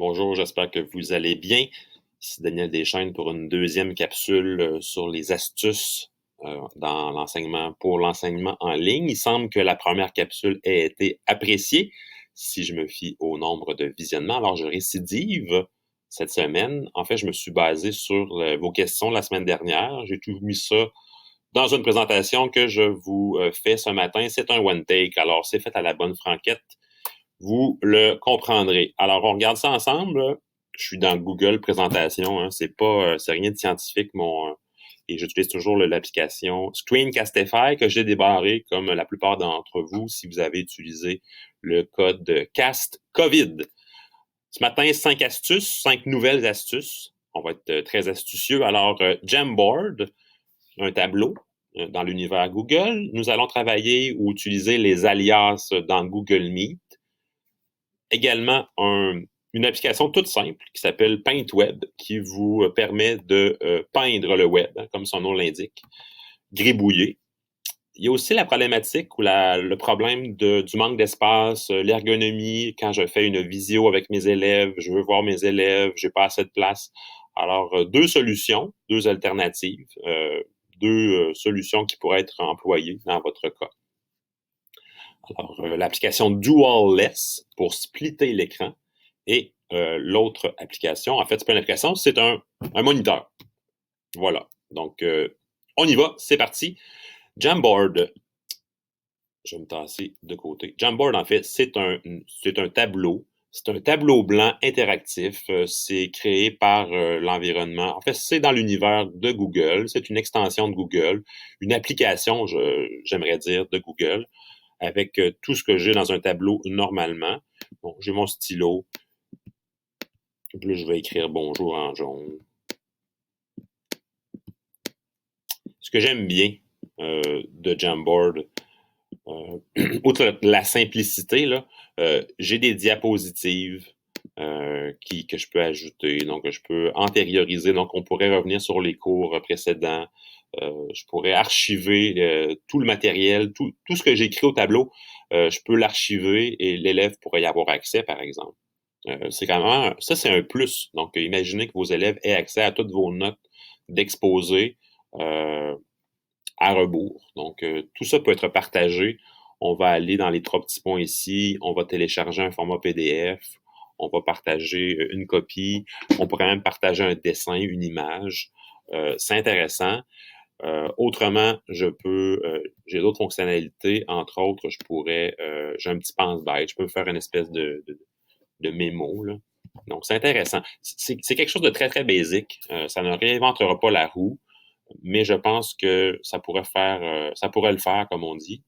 Bonjour, j'espère que vous allez bien. Ici Daniel Deschaines pour une deuxième capsule sur les astuces pour l'enseignement en ligne. Il semble que la première capsule ait été appréciée si je me fie au nombre de visionnements. Alors, je récidive cette semaine. En fait, je me suis basé sur vos questions la semaine dernière. J'ai tout mis ça dans une présentation que je vous fais ce matin. C'est un one take, alors c'est fait à la bonne franquette. Vous le comprendrez. Alors, on regarde ça ensemble. Je suis dans Google Présentation. Hein. C'est rien de scientifique. Et j'utilise toujours l'application Screencastify que j'ai débarré comme la plupart d'entre vous si vous avez utilisé le code CAST COVID. Ce matin, 5 nouvelles astuces. On va être très astucieux. Alors, Jamboard, un tableau dans l'univers Google. Nous allons travailler ou utiliser les alias dans Google Meet. Également, une application toute simple qui s'appelle PaintWeb qui vous permet de peindre le web, hein, comme son nom l'indique, gribouiller. Il y a aussi la problématique ou le problème du manque d'espace, l'ergonomie. Quand je fais une visio avec mes élèves, je veux voir mes élèves, j'ai pas assez de place. Alors, deux solutions, deux alternatives, deux solutions qui pourraient être employées dans votre cas. Alors, l'application Dual-less pour splitter l'écran et l'autre application, en fait, c'est pas une application, c'est un moniteur. Voilà. Donc, on y va, c'est parti. Jamboard, je vais me tasser de côté. Jamboard, en fait, c'est un tableau. C'est un tableau blanc interactif. C'est créé par l'environnement. En fait, c'est dans l'univers de Google. C'est une extension de Google, une application, j'aimerais dire, de Google, avec tout ce que j'ai dans un tableau normalement. Bon, j'ai mon stylo. Puis là, je vais écrire bonjour en jaune. Ce que j'aime bien de Jamboard, outre la simplicité, là, j'ai des diapositives que je peux ajouter, donc je peux antérioriser, donc on pourrait revenir sur les cours précédents, je pourrais archiver tout le matériel, tout ce que j'écris au tableau, je peux l'archiver et l'élève pourrait y avoir accès, par exemple. C'est quand même, ça c'est un plus. Donc, imaginez que vos élèves aient accès à toutes vos notes d'exposé à rebours. Donc, tout ça peut être partagé. On va aller dans les 3 petits points ici, on va télécharger un format PDF, on va partager une copie, on pourrait même partager un dessin, une image. C'est intéressant. Autrement, j'ai d'autres fonctionnalités. Entre autres, j'ai un petit pense-bête, je peux faire une espèce de mémo, là. Donc, c'est intéressant. C'est quelque chose de très, très basique. Ça ne réinventera pas la roue, mais je pense que ça pourrait le faire, comme on dit.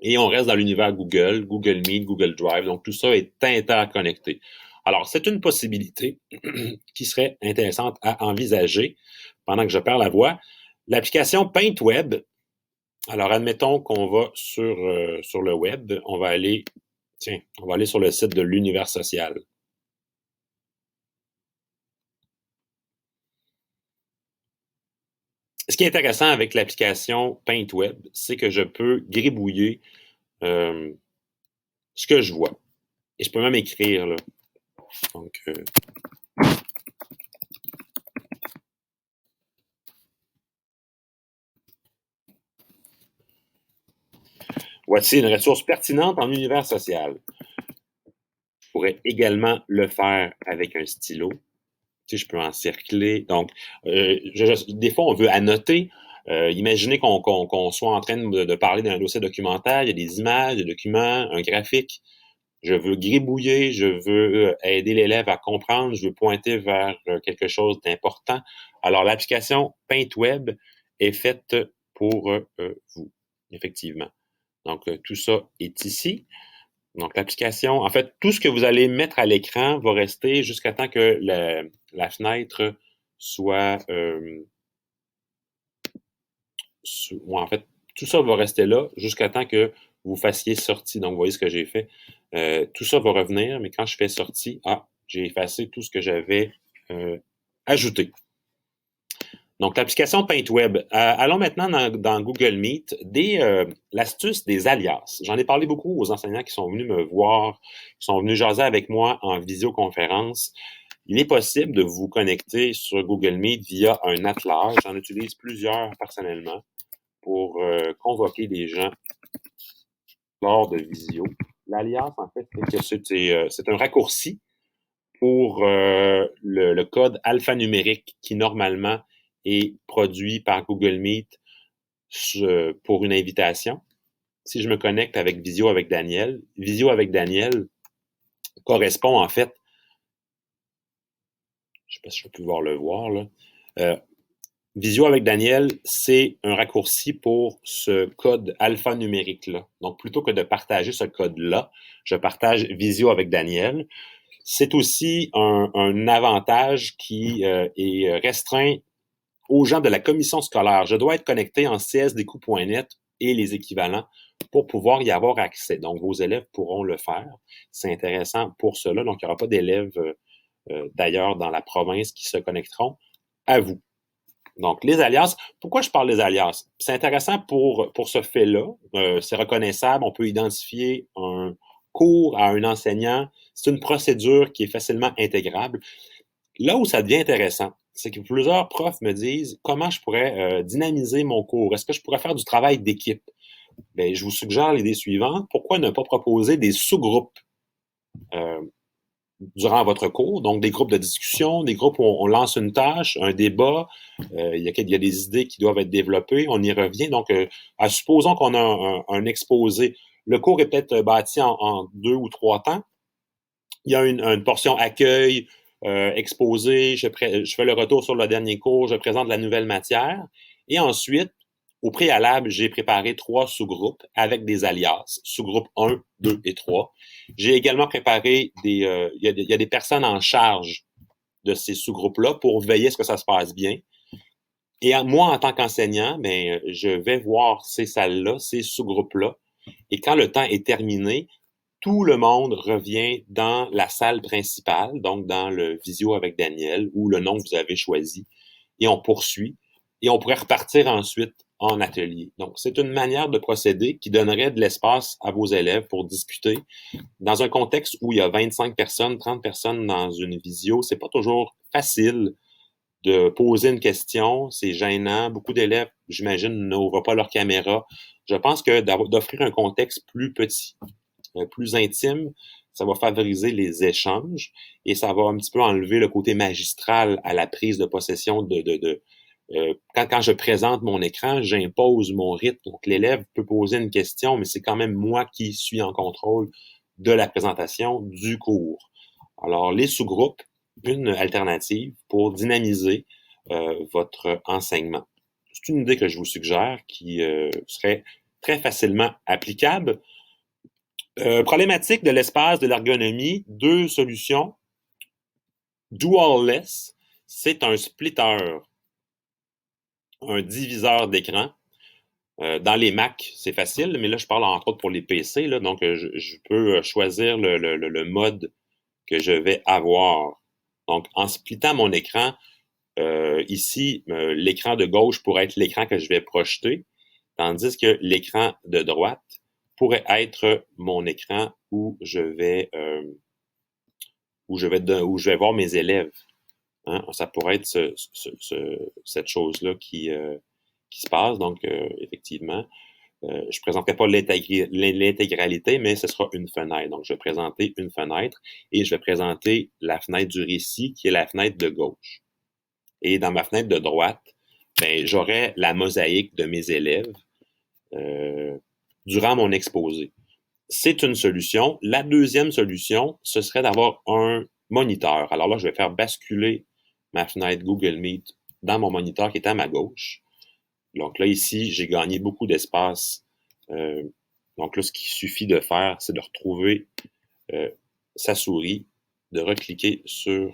Et on reste dans l'univers Google, Google Meet, Google Drive. Donc, tout ça est interconnecté. Alors, c'est une possibilité qui serait intéressante à envisager pendant que je perds la voix. L'application PaintWeb. Alors, admettons qu'on va sur le web. On va aller sur le site de l'univers social. Ce qui est intéressant avec l'application PaintWeb, c'est que je peux gribouiller ce que je vois. Et je peux même écrire, là. Donc, voici une ressource pertinente en univers social. Je pourrais également le faire avec un stylo. Tu sais, je peux encercler. Donc, des fois, on veut annoter. Imaginez qu'on soit en train de parler d'un dossier documentaire, il y a des images, des documents, un graphique. Je veux gribouiller, je veux aider l'élève à comprendre, je veux pointer vers quelque chose d'important. Alors, l'application PaintWeb est faite pour vous, effectivement. Donc, tout ça est ici. Donc, l'application, en fait, tout ce que vous allez mettre à l'écran va rester jusqu'à temps que la fenêtre soit... en fait, tout ça va rester là jusqu'à temps que vous fassiez sortie. Donc, vous voyez ce que j'ai fait. Tout ça va revenir, mais quand je fais sortie, j'ai effacé tout ce que j'avais ajouté. Donc, l'application PaintWeb. Allons maintenant dans Google Meet. L'astuce des alias. J'en ai parlé beaucoup aux enseignants qui sont venus me voir, qui sont venus jaser avec moi en visioconférence. Il est possible de vous connecter sur Google Meet via un attelage. J'en utilise plusieurs personnellement pour convoquer des gens lors de visio. L'alias, en fait, c'est un raccourci pour le code alphanumérique qui, normalement, est produit par Google Meet pour une invitation. Si je me connecte avec Visio avec Daniel correspond, en fait, je ne sais pas si je vais pouvoir le voir, là. Visio avec Daniel, c'est un raccourci pour ce code alphanumérique-là. Donc, plutôt que de partager ce code-là, je partage Visio avec Daniel. C'est aussi un avantage qui est restreint aux gens de la commission scolaire. Je dois être connecté en csdq.net et les équivalents pour pouvoir y avoir accès. Donc, vos élèves pourront le faire. C'est intéressant pour cela. Donc, il n'y aura pas d'élèves d'ailleurs dans la province qui se connecteront à vous. Donc, les alias, pourquoi je parle des alias? C'est intéressant pour ce fait-là. C'est reconnaissable. On peut identifier un cours à un enseignant. C'est une procédure qui est facilement intégrable. Là où ça devient intéressant, c'est que plusieurs profs me disent comment je pourrais dynamiser mon cours. Est-ce que je pourrais faire du travail d'équipe? Bien, je vous suggère l'idée suivante. Pourquoi ne pas proposer des sous-groupes durant votre cours? Donc, des groupes de discussion, des groupes où on lance une tâche, un débat. Il y a des idées qui doivent être développées. On y revient. Donc, supposons qu'on a un exposé. Le cours est peut-être bâti en 2 ou 3 temps. Il y a une portion accueil, exposé, je fais le retour sur le dernier cours, je présente la nouvelle matière. Et ensuite, au préalable, j'ai préparé 3 sous-groupes avec des alias, sous-groupe 1, 2 et 3. J'ai également préparé il y a des personnes en charge de ces sous-groupes-là pour veiller à ce que ça se passe bien. Et moi, en tant qu'enseignant, ben, je vais voir ces salles-là, ces sous-groupes-là. Et quand le temps est terminé, tout le monde revient dans la salle principale, donc dans le visio avec Daniel, ou le nom que vous avez choisi, et on poursuit. Et on pourrait repartir ensuite en atelier. Donc, c'est une manière de procéder qui donnerait de l'espace à vos élèves pour discuter. Dans un contexte où il y a 25 personnes, 30 personnes dans une visio, c'est pas toujours facile de poser une question, c'est gênant. Beaucoup d'élèves, j'imagine, n'ouvrent pas leur caméra. Je pense que d'offrir un contexte plus petit, plus intime, ça va favoriser les échanges et ça va un petit peu enlever le côté magistral à la prise de possession quand je présente mon écran, j'impose mon rythme. Donc, l'élève peut poser une question, mais c'est quand même moi qui suis en contrôle de la présentation du cours. Alors, les sous-groupes, une alternative pour dynamiser votre enseignement. C'est une idée que je vous suggère qui serait très facilement applicable. Problématique de l'espace, de l'ergonomie, 2 solutions. Dualless, c'est un splitter, un diviseur d'écran. Dans les Mac, c'est facile, mais là, je parle entre autres pour les PC. Là, donc, je peux choisir le mode que je vais avoir. Donc, en splittant mon écran, ici, l'écran de gauche pourrait être l'écran que je vais projeter, tandis que l'écran de droite pourrait être mon écran où je vais voir mes élèves. Hein? Ça pourrait être cette chose-là qui se passe. Donc, effectivement, je ne présenterai pas l'intégralité, mais ce sera une fenêtre. Donc, je vais présenter une fenêtre et je vais présenter la fenêtre du récit qui est la fenêtre de gauche. Et dans ma fenêtre de droite, ben, j'aurai la mosaïque de mes élèves durant mon exposé. C'est une solution. La deuxième solution, ce serait d'avoir un moniteur. Alors là, je vais faire basculer ma fenêtre Google Meet dans mon moniteur qui est à ma gauche. Donc là, ici, j'ai gagné beaucoup d'espace. Donc là, ce qu'il suffit de faire, c'est de retrouver sa souris, de recliquer sur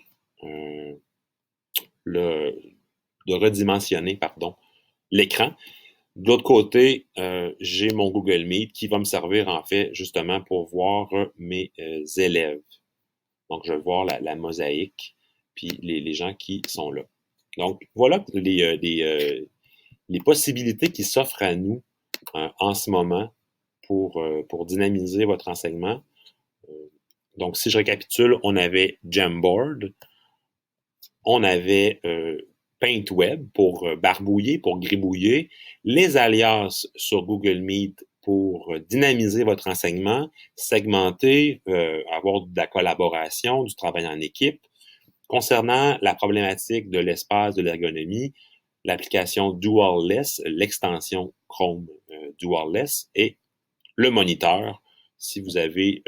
de redimensionner, pardon, l'écran. De l'autre côté, j'ai mon Google Meet qui va me servir en fait justement pour voir mes élèves. Donc, je vais voir la mosaïque, puis les gens qui sont là. Donc, voilà les possibilités qui s'offrent à nous en ce moment pour dynamiser votre enseignement. Donc, si je récapitule, on avait Jamboard, on avait PaintWeb pour barbouiller, pour gribouiller, les alias sur Google Meet pour dynamiser votre enseignement, segmenter, avoir de la collaboration, du travail en équipe. Concernant la problématique de l'espace, de l'ergonomie, l'application Dualless, l'extension Chrome Dualless et le moniteur. Si vous avez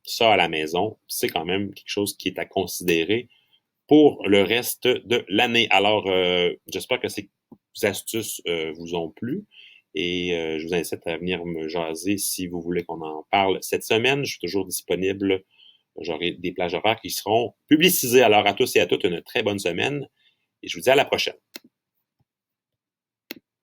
ça à la maison, c'est quand même quelque chose qui est à considérer pour le reste de l'année. Alors, j'espère que ces astuces vous ont plu et je vous incite à venir me jaser si vous voulez qu'on en parle cette semaine. Je suis toujours disponible. J'aurai des plages horaires qui seront publicisées. Alors, à tous et à toutes, une très bonne semaine et je vous dis à la prochaine.